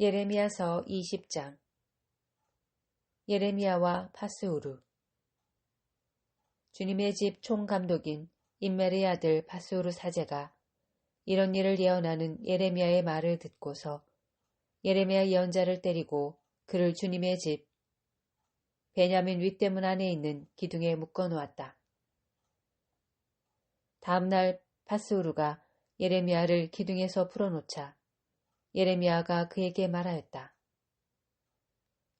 예레미야서 20장. 예레미야와 파스후르. 주님의 집 총감독인 임멜의 아들 파스후르 사제가 이런 일을 예언하는 예레미야의 말을 듣고서 예레미야 예언자를 때리고 그를 주님의 집 베냐민 윗대문 안에 있는 기둥에 묶어놓았다. 다음날 파스후르가 예레미야를 기둥에서 풀어놓자 예레미야가 그에게 말하였다.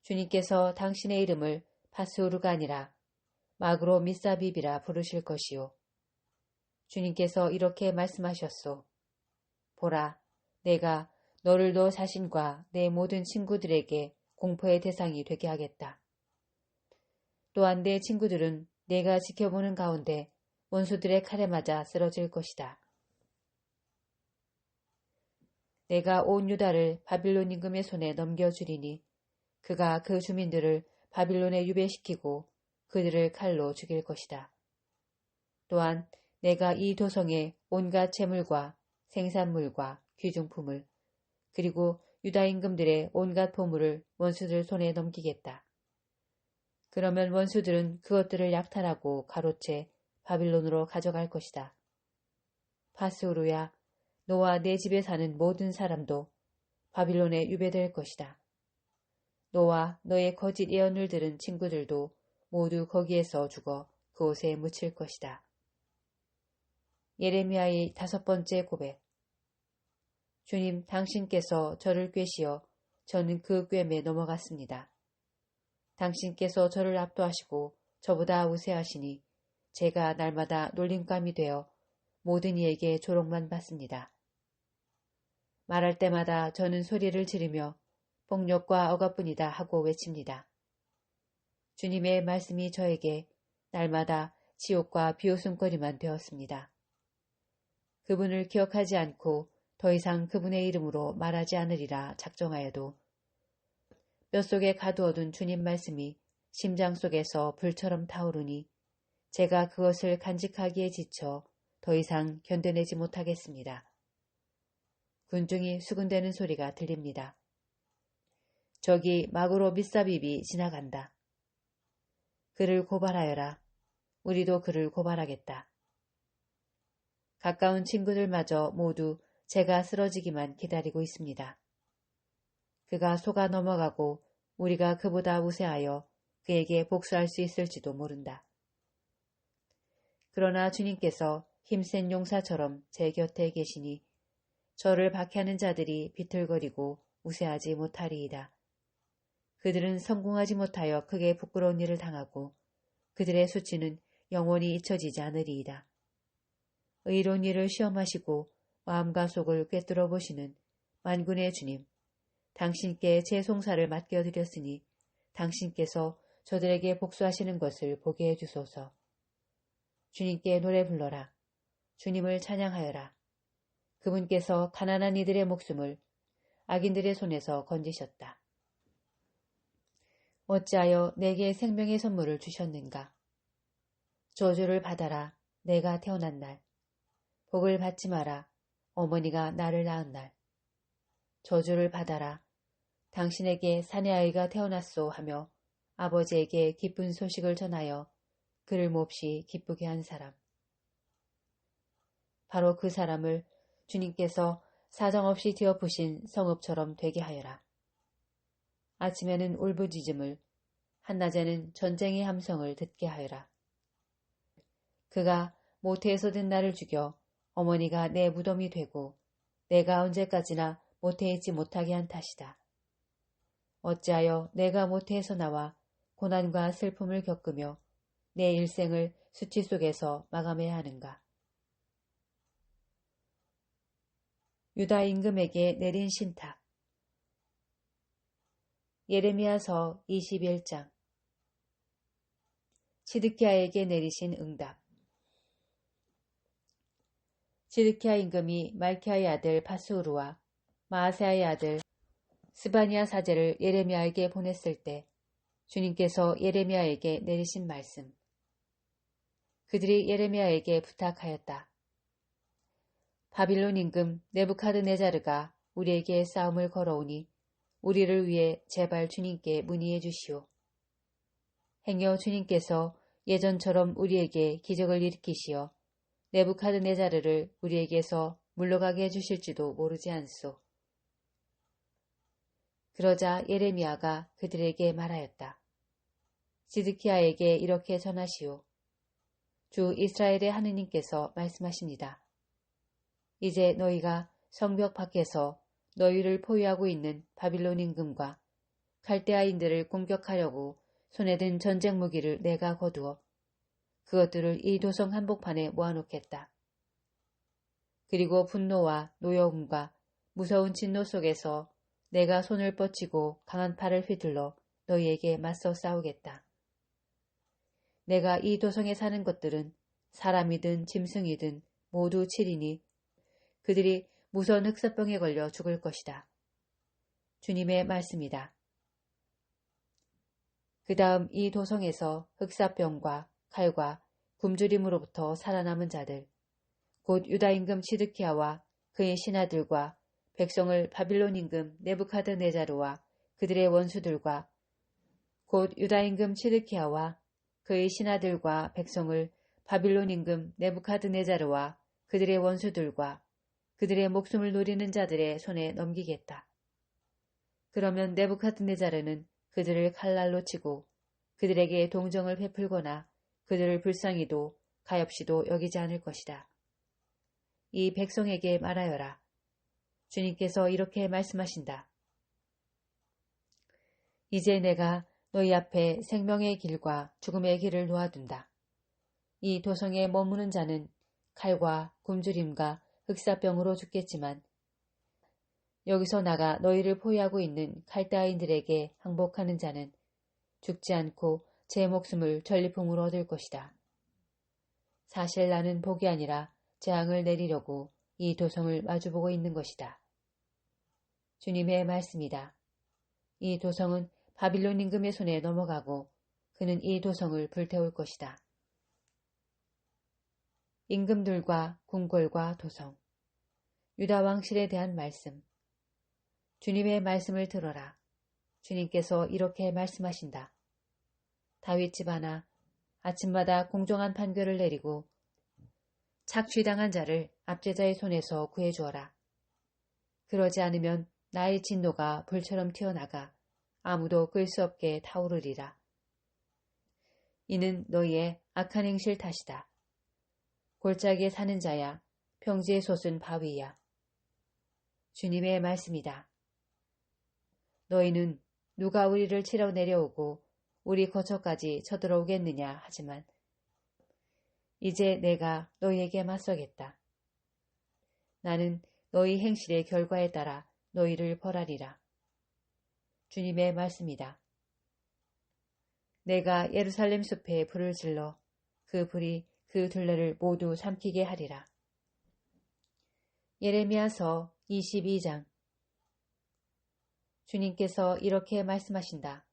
주님께서 당신의 이름을 파스후르가 아니라 마그로 미사빕이라 부르실 것이요. 주님께서 이렇게 말씀하셨소. 보라, 내가 너를 너 자신과 내 모든 친구들에게 공포의 대상이 되게 하겠다. 또한 내 친구들은 내가 지켜보는 가운데 원수들의 칼에 맞아 쓰러질 것이다. 내가 온 유다를 바빌론 임금의 손에 넘겨주리니 그가 그 주민들을 바빌론에 유배시키고 그들을 칼로 죽일 것이다. 또한 내가 이 도성에 온갖 재물과 생산물과 귀중품을 그리고 유다 임금들의 온갖 보물을 원수들 손에 넘기겠다. 그러면 원수들은 그것들을 약탈하고 가로채 바빌론으로 가져갈 것이다. 파스후르야, 너와 내 집에 사는 모든 사람도 바빌론에 유배될 것이다. 너와 너의 거짓 예언을 들은 친구들도 모두 거기에서 죽어 그곳에 묻힐 것이다. 예레미야의 5번째 고백. 주님, 당신께서 저를 꿰시어 저는 그 꿰매 넘어갔습니다. 당신께서 저를 압도하시고 저보다 우세하시니 제가 날마다 놀림감이 되어 모든 이에게 조롱만 받습니다. 말할 때마다 저는 소리를 지르며 폭력과 억압뿐이다 하고 외칩니다. 주님의 말씀이 저에게 날마다 지옥과 비웃음거리만 되었습니다. 그분을 기억하지 않고 더 이상 그분의 이름으로 말하지 않으리라 작정하여도 뼛속에 가두어둔 주님 말씀이 심장 속에서 불처럼 타오르니 제가 그것을 간직하기에 지쳐 더 이상 견뎌내지 못하겠습니다. 군중이 수군대는 소리가 들립니다. 저기 마그로 미사빕이 지나간다. 그를 고발하여라. 우리도 그를 고발하겠다. 가까운 친구들마저 모두 제가 쓰러지기만 기다리고 있습니다. 그가 속아 넘어가고 우리가 그보다 우세하여 그에게 복수할 수 있을지도 모른다. 그러나 주님께서 힘센 용사처럼 제 곁에 계시니 저를 박해하는 자들이 비틀거리고 우세하지 못하리이다. 그들은 성공하지 못하여 크게 부끄러운 일을 당하고 그들의 수치는 영원히 잊혀지지 않으리이다. 의로운 일을 시험하시고 마음과 속을 꿰뚫어 보시는 만군의 주님, 당신께 제 송사를 맡겨드렸으니 당신께서 저들에게 복수하시는 것을 보게 해주소서. 주님께 노래 불러라. 주님을 찬양하여라. 그분께서 가난한 이들의 목숨을 악인들의 손에서 건지셨다. 어찌하여 내게 생명의 선물을 주셨는가? 저주를 받아라. 내가 태어난 날. 복을 받지 마라. 어머니가 나를 낳은 날. 저주를 받아라. 당신에게 사내 아이가 태어났소 하며 아버지에게 기쁜 소식을 전하여 그를 몹시 기쁘게 한 사람. 바로 그 사람을 주님께서 사정없이 뒤엎으신 성읍처럼 되게 하여라. 아침에는 울부짖음을, 한낮에는 전쟁의 함성을 듣게 하여라. 그가 모태에서 든 나를 죽여 어머니가 내 무덤이 되고 내가 언제까지나 모태에 있지 못하게 한 탓이다. 어찌하여 내가 모태에서 나와 고난과 슬픔을 겪으며 내 일생을 수치 속에서 마감해야 하는가. 유다 임금에게 내린 신탁. 예레미야서 21장. 시드키야에게 내리신 응답. 시드키야 임금이 말키야의 아들 파스후르와 마아세야의 아들 스바냐 사제를 예레미야에게 보냈을 때 주님께서 예레미야에게 내리신 말씀. 그들이 예레미야에게 부탁하였다. 바빌론 임금 네부카드네자르가 우리에게 싸움을 걸어오니 우리를 위해 제발 주님께 문의해 주시오. 행여 주님께서 예전처럼 우리에게 기적을 일으키시어 네부카드네자르를 우리에게서 물러가게 해주실지도 모르지 않소. 그러자 예레미야가 그들에게 말하였다. 시드키야에게 이렇게 전하시오. 주 이스라엘의 하느님께서 말씀하십니다. 이제 너희가 성벽 밖에서 너희를 포위하고 있는 바빌론 임금과 갈대아인들을 공격하려고 손에 든 전쟁 무기를 내가 거두어 그것들을 이 도성 한복판에 모아놓겠다. 그리고 분노와 노여움과 무서운 진노 속에서 내가 손을 뻗치고 강한 팔을 휘둘러 너희에게 맞서 싸우겠다. 내가 이 도성에 사는 것들은 사람이든 짐승이든 모두 치리니 그들이 무서운 흑사병에 걸려 죽을 것이다. 주님의 말씀이다. 그 다음 이 도성에서 흑사병과 칼과 굶주림으로부터 살아남은 자들, 곧 유다 임금 시드키야와 그의 신하들과 백성을 바빌론 임금 네부카드네자르와 그들의 원수들과 곧 유다 임금 시드키야와 그의 신하들과 백성을 바빌론 임금 네부카드네자르와 그들의 원수들과 그들의 목숨을 노리는 자들의 손에 넘기겠다. 그러면 네부카드네자르는 그들을 칼날로 치고 그들에게 동정을 베풀거나 그들을 불쌍히도 가엾이도 여기지 않을 것이다. 이 백성에게 말하여라. 주님께서 이렇게 말씀하신다. 이제 내가 너희 앞에 생명의 길과 죽음의 길을 놓아둔다. 이 도성에 머무는 자는 칼과 굶주림과 흑사병으로 죽겠지만 여기서 나가 너희를 포위하고 있는 갈대아인들에게 항복하는 자는 죽지 않고 제 목숨을 전리품으로 얻을 것이다. 사실 나는 복이 아니라 재앙을 내리려고 이 도성을 마주보고 있는 것이다. 주님의 말씀이다. 이 도성은 바빌론 임금의 손에 넘어가고 그는 이 도성을 불태울 것이다. 임금들과 궁궐과 도성, 유다 왕실에 대한 말씀. 주님의 말씀을 들어라. 주님께서 이렇게 말씀하신다. 다윗 집안아, 아침마다 공정한 판결을 내리고 착취당한 자를 압제자의 손에서 구해주어라. 그러지 않으면 나의 진노가 불처럼 튀어나가 아무도 끌 수 없게 타오르리라. 이는 너희의 악한 행실 탓이다. 골짜기에 사는 자야, 평지에 솟은 바위야. 주님의 말씀이다. 너희는 누가 우리를 치러 내려오고 우리 거처까지 쳐들어오겠느냐 하지만 이제 내가 너희에게 맞서겠다. 나는 너희 행실의 결과에 따라 너희를 벌하리라. 주님의 말씀이다. 내가 예루살렘 숲에 불을 질러 그 불이 그 둘레를 모두 삼키게 하리라. 예레미야서 22장. 주님께서 이렇게 말씀하신다.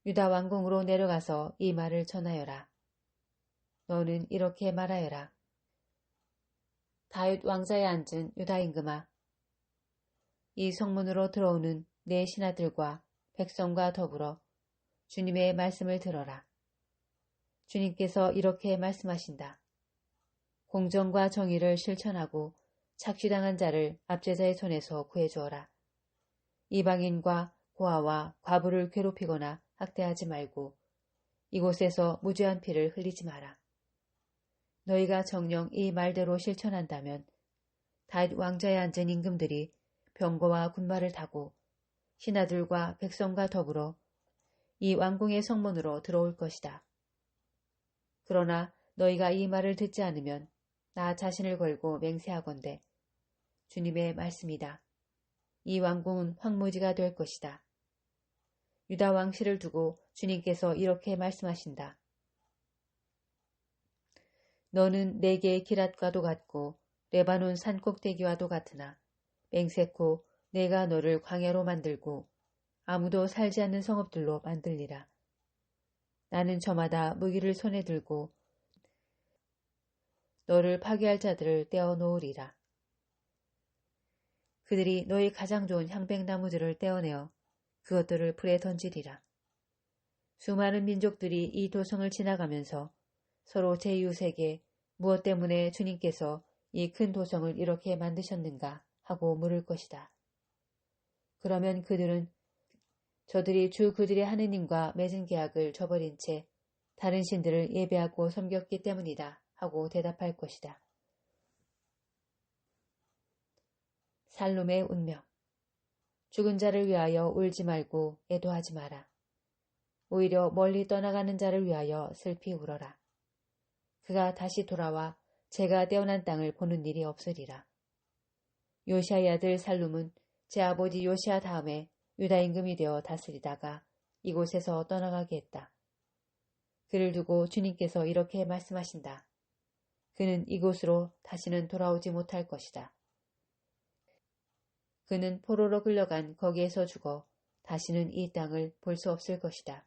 유다 왕궁으로 내려가서 이 말을 전하여라. 너는 이렇게 말하여라. 다윗 왕자에 앉은 유다 임금아, 이 성문으로 들어오는 내 신하들과 백성과 더불어 주님의 말씀을 들어라. 주님께서 이렇게 말씀하신다. 공정과 정의를 실천하고 착취당한 자를 압제자의 손에서 구해주어라. 이방인과 고아와 과부를 괴롭히거나 학대하지 말고 이곳에서 무죄한 피를 흘리지 마라. 너희가 정녕 이 말대로 실천한다면 다윗 왕자에 앉은 임금들이 병거와 군마를 타고 신하들과 백성과 더불어 이 왕궁의 성문으로 들어올 것이다. 그러나 너희가 이 말을 듣지 않으면 나 자신을 걸고 맹세하건대 주님의 말씀이다. 이 왕궁은 황무지가 될 것이다. 유다 왕실을 두고 주님께서 이렇게 말씀하신다. 너는 내게 기랏과도 같고 레바논 산꼭대기와도 같으나 맹세코 내가 너를 광야로 만들고 아무도 살지 않는 성읍들로 만들리라. 나는 저마다 무기를 손에 들고 너를 파괴할 자들을 떼어 놓으리라. 그들이 너희 가장 좋은 향백나무들을 떼어내어 그것들을 불에 던지리라. 수많은 민족들이 이 도성을 지나가면서 서로 제 이웃에게 무엇 때문에 주님께서 이 큰 도성을 이렇게 만드셨는가 하고 물을 것이다. 그러면 그들은 저들이 주 그들의 하느님과 맺은 계약을 저버린 채 다른 신들을 예배하고 섬겼기 때문이다 하고 대답할 것이다. 살룸의 운명. 죽은 자를 위하여 울지 말고 애도하지 마라. 오히려 멀리 떠나가는 자를 위하여 슬피 울어라. 그가 다시 돌아와 제가 떼어난 땅을 보는 일이 없으리라. 요시아의 아들 살룸은 제 아버지 요시아 다음에 유다 임금이 되어 다스리다가 이곳에서 떠나가게 했다. 그를 두고 주님께서 이렇게 말씀하신다. 그는 이곳으로 다시는 돌아오지 못할 것이다. 그는 포로로 끌려간 거기에서 죽어 다시는 이 땅을 볼 수 없을 것이다.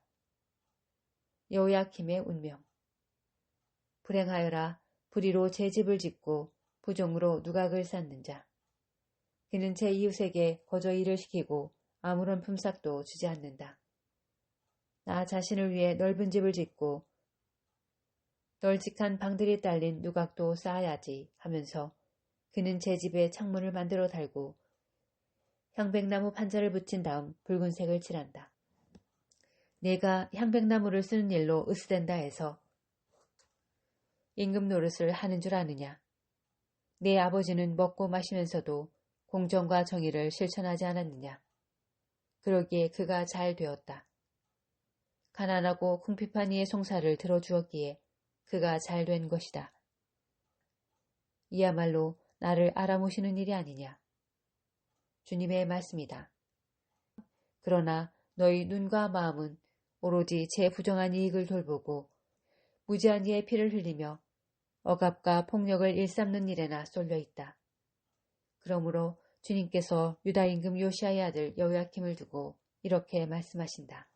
여호야킴의 운명. 불행하여라. 불의로 제 집을 짓고 부종으로 누각을 쌓는 자. 그는 제 이웃에게 거저 일을 시키고 아무런 품삯도 주지 않는다. 나 자신을 위해 넓은 집을 짓고 널찍한 방들이 딸린 누각도 쌓아야지 하면서 그는 제 집에 창문을 만들어 달고 향백나무 판자를 붙인 다음 붉은색을 칠한다. 내가 향백나무를 쓰는 일로 으스댄다 해서 임금 노릇을 하는 줄 아느냐. 내 아버지는 먹고 마시면서도 공정과 정의를 실천하지 않았느냐. 그러기에 그가 잘 되었다. 가난하고 궁핍한 이의 송사를 들어주었기에 그가 잘 된 것이다. 이야말로 나를 알아보시는 일이 아니냐. 주님의 말씀이다. 그러나 너희 눈과 마음은 오로지 제 부정한 이익을 돌보고 무지한 이의 피를 흘리며 억압과 폭력을 일삼는 일에나 쏠려 있다. 그러므로 주님께서 유다 임금 요시아의 아들 여호야킴을 두고 이렇게 말씀하신다.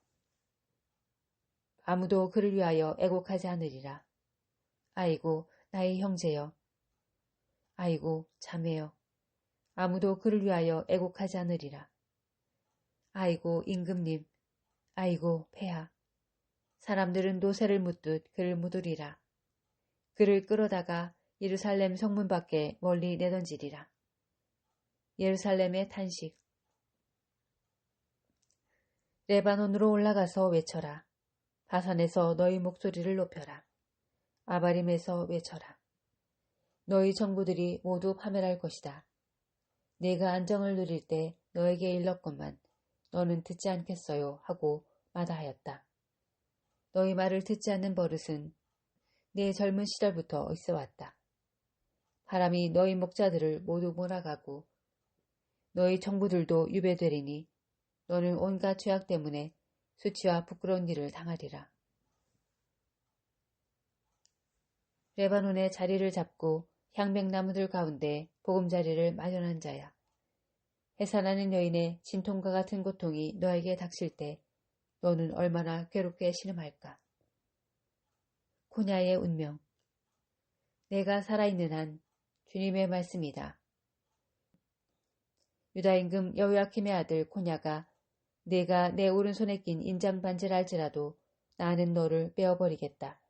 아무도 그를 위하여 애곡하지 않으리라. 아이고 나의 형제여. 아이고 자매여. 아무도 그를 위하여 애곡하지 않으리라. 아이고 임금님. 아이고 폐하. 사람들은 노새를 묻듯 그를 묻으리라. 그를 끌어다가 예루살렘 성문 밖에 멀리 내던지리라. 예루살렘의 탄식. 레바논으로 올라가서 외쳐라. 바산에서 너희 목소리를 높여라. 아바림에서 외쳐라. 너희 정부들이 모두 파멸할 것이다. 내가 안정을 누릴 때 너에게 일렀건만 너는 듣지 않겠어요 하고 마다하였다. 너희 말을 듣지 않는 버릇은 내 젊은 시절부터 있어왔다. 바람이 너희 목자들을 모두 몰아가고 너희 정부들도 유배되리니 너는 온갖 죄악 때문에 수치와 부끄러운 일을 당하리라. 레바논의 자리를 잡고 향백나무들 가운데 보금자리를 마련한 자야. 해산하는 여인의 진통과 같은 고통이 너에게 닥칠 때 너는 얼마나 괴롭게 신음할까. 코냐의 운명. 내가 살아있는 한 주님의 말씀이다. 유다 임금 여호야킴의 아들 코냐가 내가 내 오른손에 낀 인장 반지를 할지라도 나는 너를 빼어버리겠다.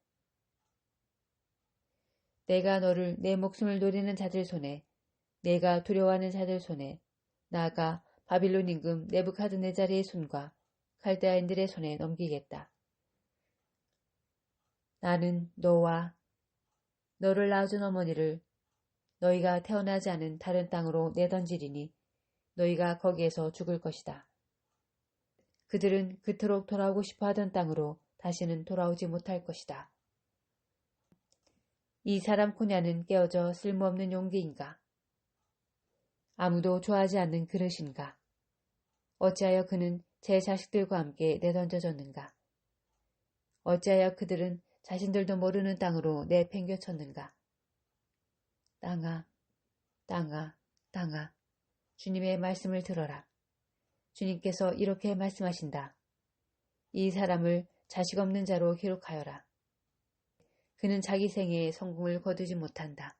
내가 너를 내 목숨을 노리는 자들 손에, 내가 두려워하는 자들 손에, 나아가 바빌론 임금 네부카드네자르의 손과 칼데아인들의 손에 넘기겠다. 나는 너와 너를 낳아준 어머니를 너희가 태어나지 않은 다른 땅으로 내던지리니 너희가 거기에서 죽을 것이다. 그들은 그토록 돌아오고 싶어 하던 땅으로 다시는 돌아오지 못할 것이다. 이 사람 코냐는 깨어져 쓸모없는 용기인가? 아무도 좋아하지 않는 그릇인가? 어찌하여 그는 제 자식들과 함께 내던져졌는가? 어찌하여 그들은 자신들도 모르는 땅으로 내팽겨쳤는가? 땅아, 땅아, 땅아, 주님의 말씀을 들어라. 주님께서 이렇게 말씀하신다. 이 사람을 자식 없는 자로 기록하여라. 그는 자기 생애에 성공을 거두지 못한다.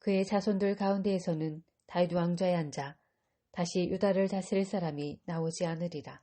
그의 자손들 가운데에서는 다윗 왕좌에 앉아 다시 유다를 다스릴 사람이 나오지 않으리라.